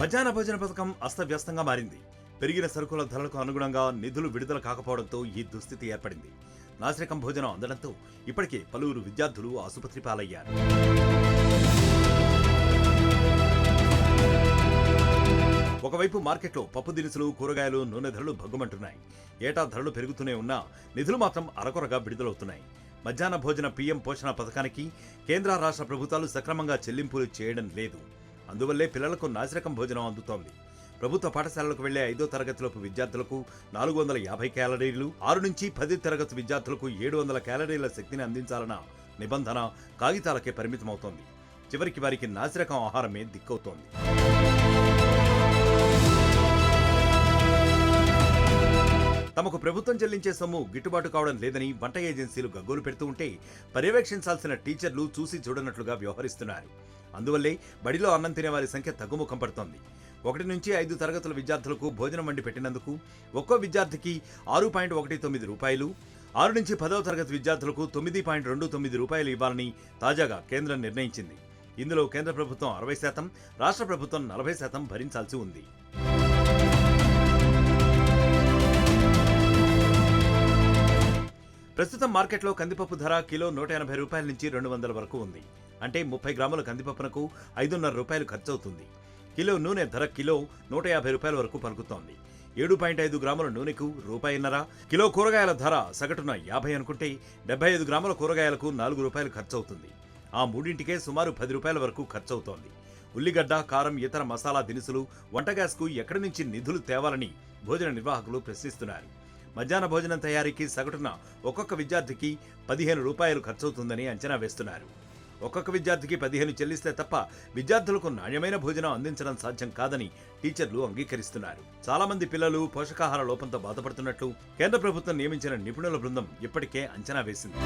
మధ్యాహ్న భోజన పథకం అస్తవ్యస్తంగా మారింది. పెరిగిన సరుకుల ధరలకు అనుగుణంగా నిధులు విడుదల కాకపోవడంతో ఈ దుస్థితి ఏర్పడింది. నాసిరకం భోజనం అందడంతో ఇప్పటికే పలువురు విద్యార్థులు ఆసుపత్రి పాలయ్యారు. ఒకవైపు మార్కెట్లో పప్పు దినుసులు, కూరగాయలు, నూనె ధరలు భగ్గుమంటున్నాయి. ఏటా ధరలు పెరుగుతూనే ఉన్నా నిధులు మాత్రం అరకొరగా విడుదలవుతున్నాయి. మధ్యాహ్న భోజన పీఎం పోషణ పథకానికి కేంద్ర రాష్ట్ర ప్రభుత్వాలు సక్రమంగా చెల్లింపులు చేయడం లేదు. అందువల్లే పిల్లలకు నాసిరకం భోజనం అందుతోంది. ప్రభుత్వ పాఠశాలలకు వెళ్లే 5వ తరగతిలోపు విద్యార్థులకు 450 క్యాలరీలు, 6 నుంచి 10 తరగతి విద్యార్థులకు 700 క్యాలరీల శక్తిని అందించాలన్న నిబంధన కాగితాలకే పరిమితమవుతోంది. చివరికి వారికి నాసిరకం ఆహారమే దిక్కవుతోంది. తమకు ప్రభుత్వం చెల్లించే సొమ్ము గిట్టుబాటు కావడం లేదని వంట ఏజెన్సీలు గగ్గోలు పెడుతూ ఉంటే పర్యవేక్షించాల్సిన టీచర్లు చూసి చూడనట్లుగా వ్యవహరిస్తున్నారు. అందువల్లే బడిలో అన్నం తినే వారి సంఖ్య తగ్గుముఖం పడుతోంది. 1 నుంచి 5 తరగతుల విద్యార్థులకు భోజనం వండి పెట్టినందుకు ఒక్కో విద్యార్థికి 6.19 రూపాయలు, 6 నుంచి 10వ తరగతి విద్యార్థులకు 9.29 రూపాయలు ఇవ్వాలని తాజాగా కేంద్రం నిర్ణయించింది. ఇందులో కేంద్ర ప్రభుత్వం 60%, రాష్ట్ర ప్రభుత్వం 40% భరించాల్సి ఉంది. ప్రస్తుతం మార్కెట్లో కందిపప్పు ధర కిలో 180 రూపాయల నుంచి 200 వరకు ఉంది. అంటే 30 గ్రాముల కందిపప్పునకు 5.5 రూపాయలు ఖర్చవుతుంది. కిలో నూనె ధర కిలో 150 రూపాయల వరకు పలుకుతోంది. 7.5 గ్రాముల నూనెకు ₹1.5. కిలో కూరగాయల ధర సగటున 50 అనుకుంటే 75 గ్రాముల కూరగాయలకు 4 రూపాయలు ఖర్చవుతుంది. ఆ మూడింటికే సుమారు 10 రూపాయల వరకు ఖర్చవుతోంది. ఉల్లిగడ్డ, కారం, ఇతర మసాలా దినుసులు, వంట గ్యాస్కు ఎక్కడి నుంచి నిధులు తేవాలని భోజన నిర్వాహకులు ప్రశ్నిస్తున్నారు. మధ్యాహ్న భోజనం తయారీకి సగటున ఒక్కొక్క విద్యార్థికి 15 రూపాయలు ఖర్చవుతుందని అంచనా వేస్తున్నారు. ఒక్కొక్క విద్యార్థికి 15 చెల్లిస్తే తప్ప విద్యార్థులకు నాణ్యమైన భోజనం అందించడం సాధ్యం కాదని టీచర్లు అంగీకరిస్తున్నారు. చాలా మంది పిల్లలు పోషకాహార లోపంతో బాధపడుతున్నట్లు కేంద్ర ప్రభుత్వం నియమించిన నిపుణుల బృందం ఇప్పటికే అంచనా వేసింది.